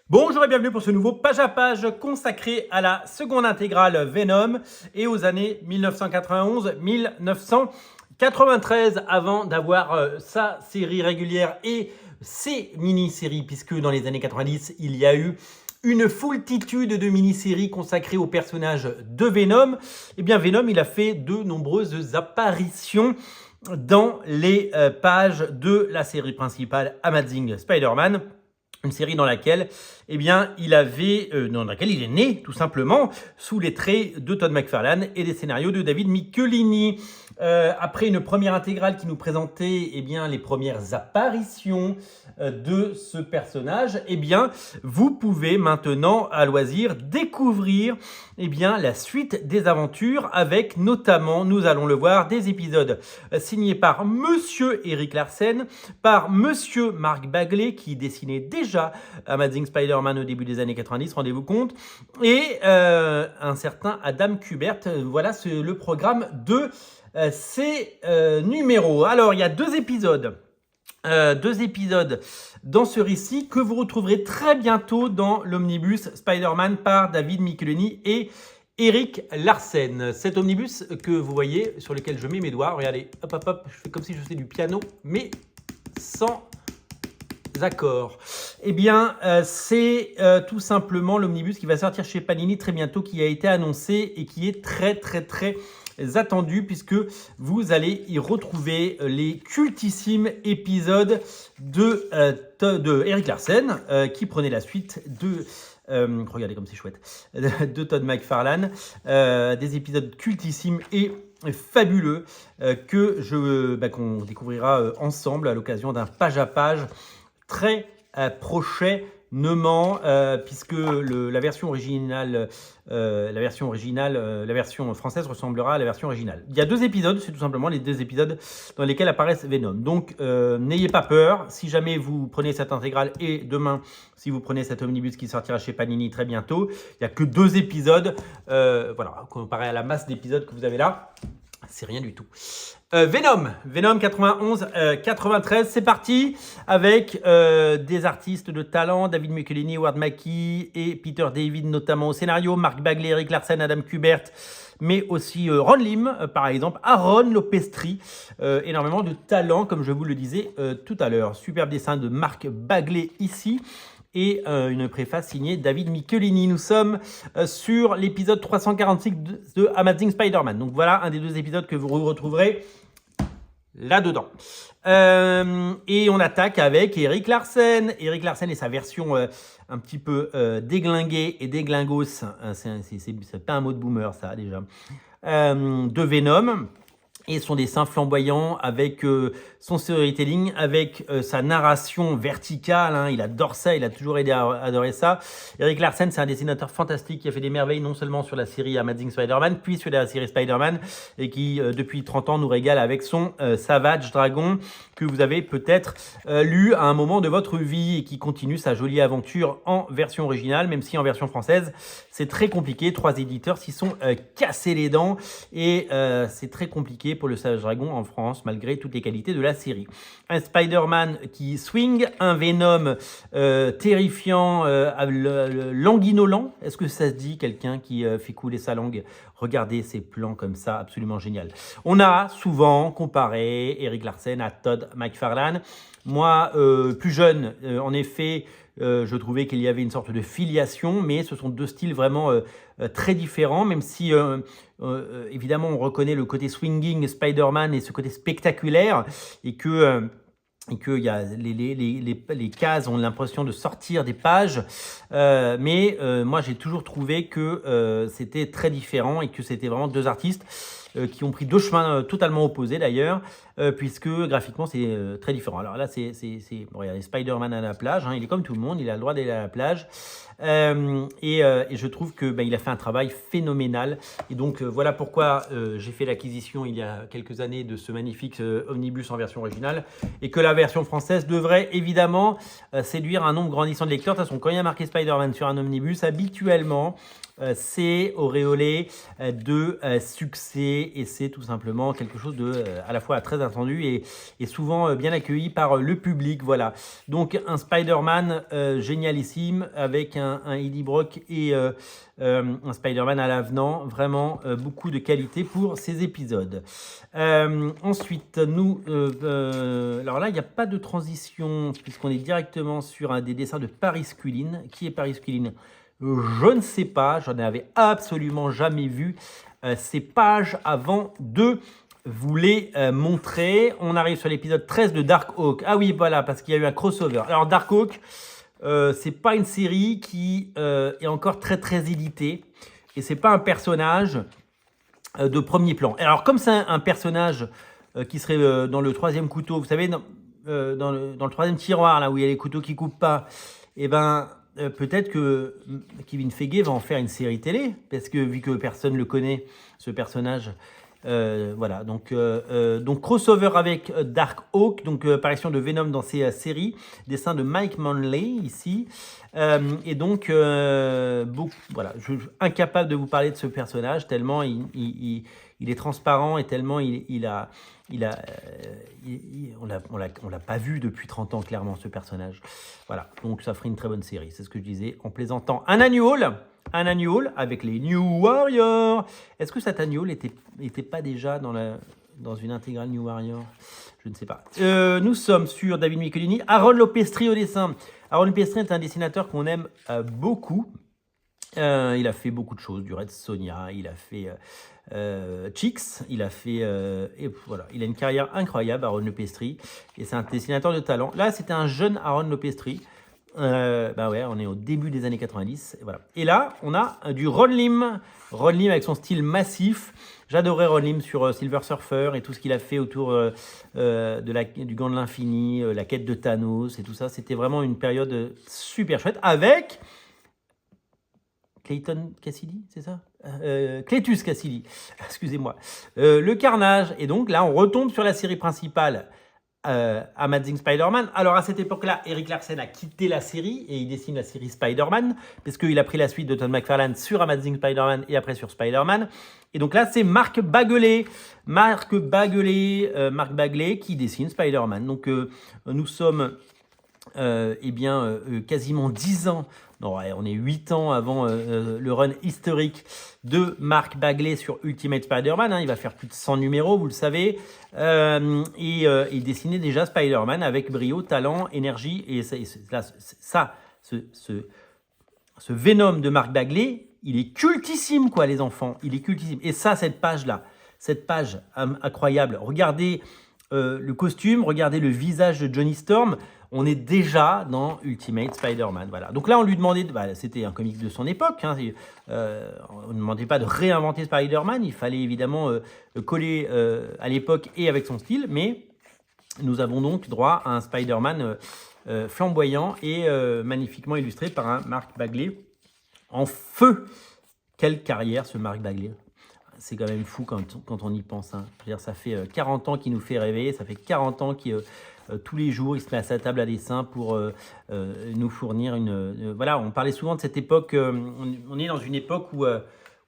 Bonjour et bienvenue pour ce nouveau page à page consacré à la seconde intégrale Venom et aux années 1991-1993 avant d'avoir sa série régulière et ses mini-séries, puisque dans les années 90 il y a eu une foultitude de mini-séries consacrées au personnage de Venom. Et bien Venom, il a fait de nombreuses apparitions dans les pages de la série principale Amazing Spider-Man. Une série dans laquelle, il est né tout simplement sous les traits de Todd McFarlane et des scénarios de David Michelinie. Après une première intégrale qui nous présentait les premières apparitions de ce personnage, vous pouvez maintenant à loisir découvrir la suite des aventures avec notamment, nous allons le voir, des épisodes signés par Monsieur Eric Larsen, par Monsieur Mark Bagley qui dessinait déjà Amazing Spider-Man au début des années 90, rendez-vous compte, et un certain Adam Kubert. Voilà le programme de ces numéros. Alors, il y a deux épisodes dans ce récit que vous retrouverez très bientôt dans l'omnibus Spider-Man par David Michelinie et Eric Larsen. Cet omnibus que vous voyez, sur lequel je mets mes doigts, regardez, hop hop hop, je fais comme si je faisais du piano, mais sans accords. C'est tout simplement l'omnibus qui va sortir chez Panini très bientôt, qui a été annoncé et qui est très attendu, puisque vous allez y retrouver les cultissimes épisodes de Eric Larsen qui prenait la suite de regardez comme c'est chouette, de Todd McFarlane, des épisodes cultissimes et fabuleux qu'on découvrira ensemble à l'occasion d'un page à page très prochainement, puisque la version française ressemblera à la version originale. Il y a deux épisodes, c'est tout simplement les deux épisodes dans lesquels apparaissent Venom. Donc n'ayez pas peur, si jamais vous prenez cette intégrale, et demain si vous prenez cet omnibus qui sortira chez Panini très bientôt, il n'y a que deux épisodes, comparé à la masse d'épisodes que vous avez là, c'est rien du tout. Venom 91-93, c'est parti avec des artistes de talent, David Michelinie, Howard Mackie et Peter David notamment au scénario, Mark Bagley, Eric Larsen, Adam Kubert, mais aussi Ron Lim par exemple, Aaron Lopestri, énormément de talent comme je vous le disais tout à l'heure. Superbe dessin de Mark Bagley ici, et une préface signée David Michelinie. Nous sommes sur l'épisode 346 de Amazing Spider-Man. Donc voilà un des deux épisodes que vous retrouverez là-dedans. Et on attaque avec Eric Larsen. Eric Larsen et sa version un petit peu déglinguée et déglingos. C'est pas un mot de boomer ça déjà. De Venom. Et son dessin flamboyant avec son storytelling, avec sa narration verticale. Il adore ça, il a toujours adoré ça. Eric Larsen, c'est un dessinateur fantastique qui a fait des merveilles non seulement sur la série Amazing Spider-Man, puis sur la série Spider-Man, et qui depuis 30 ans nous régale avec son Savage Dragon, que vous avez peut-être lu à un moment de votre vie, et qui continue sa jolie aventure en version originale, même si en version française, c'est très compliqué. 3 éditeurs s'y sont cassés les dents, et c'est très compliqué pour le Savage Dragon en France, malgré toutes les qualités de la série. Un Spider-Man qui swing, un Venom terrifiant, languinolant. Est-ce que ça se dit, quelqu'un qui fait couler sa langue? Regardez ces plans comme ça, absolument génial. On a souvent comparé Eric Larsen à Todd McFarlane. Moi, plus jeune, en effet, je trouvais qu'il y avait une sorte de filiation, mais ce sont deux styles vraiment très différents, même si évidemment on reconnaît le côté swinging Spider-Man et ce côté spectaculaire, et que y a les cases ont l'impression de sortir des pages, mais moi j'ai toujours trouvé que c'était très différent, et que c'était vraiment deux artistes qui ont pris deux chemins totalement opposés d'ailleurs, puisque graphiquement c'est très différent. Alors là, regardez, Spider-Man à la plage, il est comme tout le monde, il a le droit d'aller à la plage, et je trouve que il a fait un travail phénoménal, et donc voilà pourquoi j'ai fait l'acquisition il y a quelques années de ce magnifique omnibus en version originale, et que la version française devrait évidemment séduire un nombre grandissant de lecteurs. De toute façon, quand il y a marqué Spider-Man sur un omnibus, habituellement c'est auréolé de succès et c'est tout simplement quelque chose de à la fois très attendu et souvent bien accueilli par le public. Voilà. Donc un Spider-Man génialissime avec un Eddie Brock et un Spider-Man à l'avenant. Vraiment beaucoup de qualité pour ces épisodes. Ensuite, alors là, il n'y a pas de transition puisqu'on est directement sur un des dessins de Paris Cullen. Qui est Paris Cullen ? Je ne sais pas, j'en avais absolument jamais vu ces pages avant de vous les montrer. On arrive sur l'épisode 13 de Darkhawk. Ah oui, voilà, parce qu'il y a eu un crossover. Alors Darkhawk, c'est pas une série qui est encore très très éditée et c'est pas un personnage de premier plan. Alors comme c'est un personnage qui serait dans le troisième couteau, vous savez, dans le troisième tiroir là où il y a les couteaux qui coupent pas, et ben peut-être que Kevin Feige va en faire une série télé, parce que vu que personne ne le connaît, ce personnage, voilà. Donc crossover avec Darkhawk, donc apparition de Venom dans ces séries, dessin de Mike Manley ici, et donc voilà, je suis incapable de vous parler de ce personnage tellement il est transparent et tellement on l'a pas vu depuis 30 ans, clairement, ce personnage. Voilà, donc ça ferait une très bonne série, c'est ce que je disais en plaisantant. Un annual avec les New Warriors. Est-ce que cet annual était pas déjà dans une intégrale New Warriors? Je ne sais pas. Nous sommes sur David Michelinie. Aaron Lopestri au dessin. Aaron Lopestri est un dessinateur qu'on aime beaucoup. Il a fait beaucoup de choses, du Red Sonja, il a fait Chicks, il a fait... et voilà, il a une carrière incroyable, Aaron Lopestri, et c'est un dessinateur de talent. Là, c'était un jeune Aaron Lopestri. Bah ouais, on est au début des années 90, et voilà. Et là, on a du Ron Lim avec son style massif. J'adorais Ron Lim sur Silver Surfer et tout ce qu'il a fait autour du Gant de l'Infini, la quête de Thanos et tout ça. C'était vraiment une période super chouette avec Clayton Cassidy, c'est ça Cletus Cassidy, excusez-moi. Le Carnage, et donc là, on retombe sur la série principale Amazing Spider-Man. Alors à cette époque-là, Eric Larsen a quitté la série et il dessine la série Spider-Man parce qu'il a pris la suite de Todd McFarlane sur Amazing Spider-Man et après sur Spider-Man. Et donc là, c'est Mark Bagley qui dessine Spider-Man. Donc nous sommes quasiment 10 ans. Non, ouais, on est 8 ans avant le run historique de Mark Bagley sur Ultimate Spider-Man. Hein. Il va faire plus de 100 numéros, vous le savez. Il dessinait déjà Spider-Man avec brio, talent, énergie. Et ce Venom de Mark Bagley, il est cultissime, quoi, les enfants. Il est cultissime. Et ça, cette page incroyable. Regardez le costume, regardez le visage de Johnny Storm. On est déjà dans Ultimate Spider-Man. Voilà. Donc là, on lui demandait, c'était un comic de son époque, hein, on ne demandait pas de réinventer Spider-Man, il fallait évidemment coller à l'époque et avec son style, mais nous avons donc droit à un Spider-Man flamboyant et magnifiquement illustré par un Mark Bagley en feu. Quelle carrière, ce Mark Bagley! C'est quand même fou quand on y pense. Hein. Je veux dire, ça fait 40 ans qu'il nous fait rêver, ça fait 40 ans qu'il... tous les jours, il se met à sa table à dessin pour nous fournir voilà, on parlait souvent de cette époque. On est dans une époque où,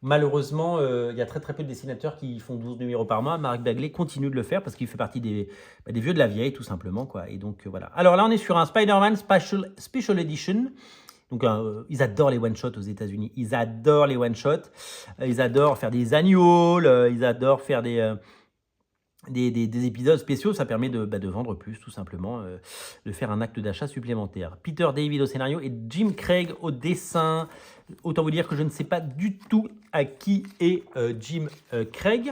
malheureusement, il y a très très peu de dessinateurs qui font 12 numéros par mois. Mark Bagley continue de le faire parce qu'il fait partie des vieux de la vieille, tout simplement, quoi. Et donc, voilà. Alors là, on est sur un Spider-Man Special Edition. Donc, ils adorent les one-shots aux États-Unis. Ils adorent les one-shots. Ils adorent faire des annuals. Ils adorent faire des épisodes spéciaux. Ça permet de vendre plus, tout simplement, de faire un acte d'achat supplémentaire. Peter David au scénario et Jim Craig au dessin. Autant vous dire que je ne sais pas du tout à qui est Jim Craig.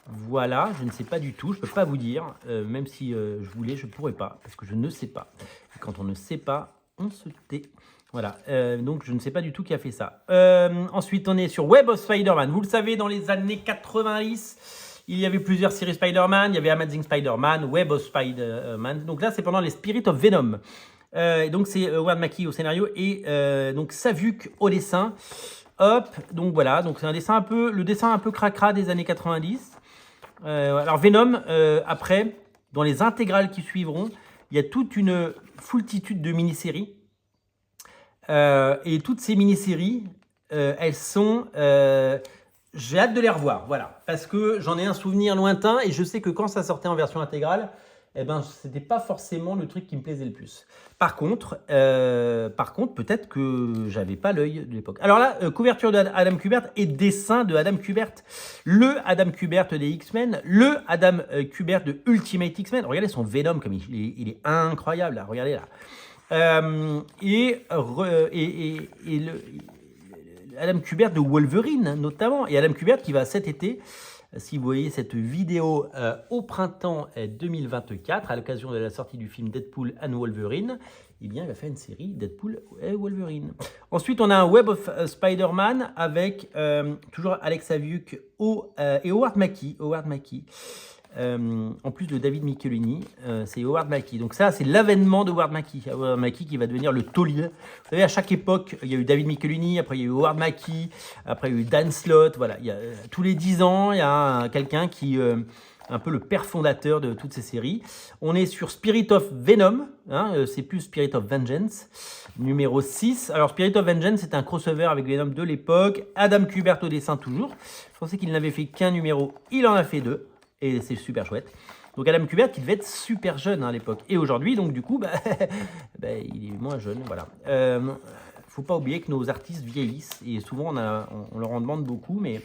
Voilà, je ne sais pas du tout, je ne peux pas vous dire. Même si je voulais, je ne pourrais pas, parce que je ne sais pas. Et quand on ne sait pas, on se tait. Voilà, donc je ne sais pas du tout qui a fait ça. Ensuite, on est sur Web of Spider-Man. Vous le savez, dans les années 90, il y avait plusieurs séries Spider-Man. Il y avait Amazing Spider-Man, Web of Spider-Man. Donc là, c'est pendant les Spirit of Venom. Donc c'est Howard Mackie au scénario et donc Savuk au dessin. Hop, donc voilà, donc c'est le dessin un peu cracra des années 90. Alors Venom, après, dans les intégrales qui suivront, il y a toute une foultitude de mini-séries. Et toutes ces mini-séries elles sont... j'ai hâte de les revoir, voilà. Parce que j'en ai un souvenir lointain et je sais que quand ça sortait en version intégrale, eh ben, c'était pas forcément le truc qui me plaisait le plus. Par contre, peut-être que j'avais pas l'œil de l'époque. Alors là, couverture d'Adam Kubert et dessin de Adam Kubert. Le Adam Kubert des X-Men, le Adam Kubert de Ultimate X-Men. Regardez son Venom, comme il est incroyable, là. Regardez là. Adam Kubert de Wolverine, notamment. Et Adam Kubert qui va cet été, si vous voyez cette vidéo au printemps 2024, à l'occasion de la sortie du film Deadpool and Wolverine, eh bien, il va faire une série Deadpool et Wolverine. Ensuite, on a un Web of Spider-Man avec toujours Alex Aviuk et Howard Mackie. En plus de David Michelini, c'est Howard Mackie. Donc ça, c'est l'avènement de Howard Mackie. Howard Mackie qui va devenir le taulier. Vous savez, à chaque époque, il y a eu David Michelini, après il y a eu Howard Mackie, après il y a eu Dan Slott. Voilà, tous les 10 ans, il y a quelqu'un qui... un peu le père fondateur de toutes ces séries. On est sur Spirit of Venom, c'est plus Spirit of Vengeance, numéro 6. Alors Spirit of Vengeance, c'est un crossover avec Venom de l'époque. Adam Kubert au dessin toujours. Je pensais qu'il n'avait fait qu'un numéro, il en a fait 2. Et c'est super chouette. Donc Adam Kubert, qui devait être super jeune à l'époque. Et aujourd'hui, donc du coup, il est moins jeune. Voilà. Faut pas oublier que nos artistes vieillissent. Et souvent, on leur en demande beaucoup, mais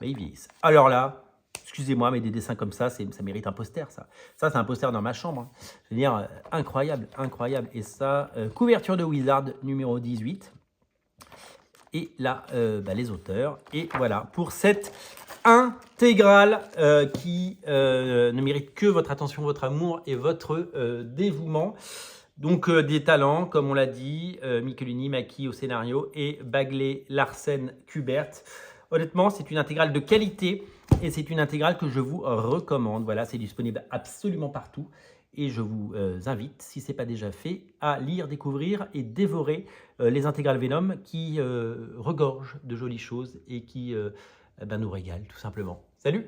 ils vieillissent. Alors là, excusez-moi, mais des dessins comme ça mérite un poster, ça. Ça, c'est un poster dans ma chambre. Je veux dire, incroyable, incroyable. Et ça, couverture de Wizard, numéro 18. Et là, les auteurs. Et voilà, pour cette intégrale qui ne mérite que votre attention, votre amour et votre dévouement. Donc des talents, comme on l'a dit, Michelini, Mackie au scénario et Bagley, Larsen, Kubert. Honnêtement, c'est une intégrale de qualité et c'est une intégrale que je vous recommande. Voilà, c'est disponible absolument partout. Et je vous invite, si ce n'est pas déjà fait, à lire, découvrir et dévorer les intégrales Venom qui regorgent de jolies choses et qui nous régalent tout simplement. Salut!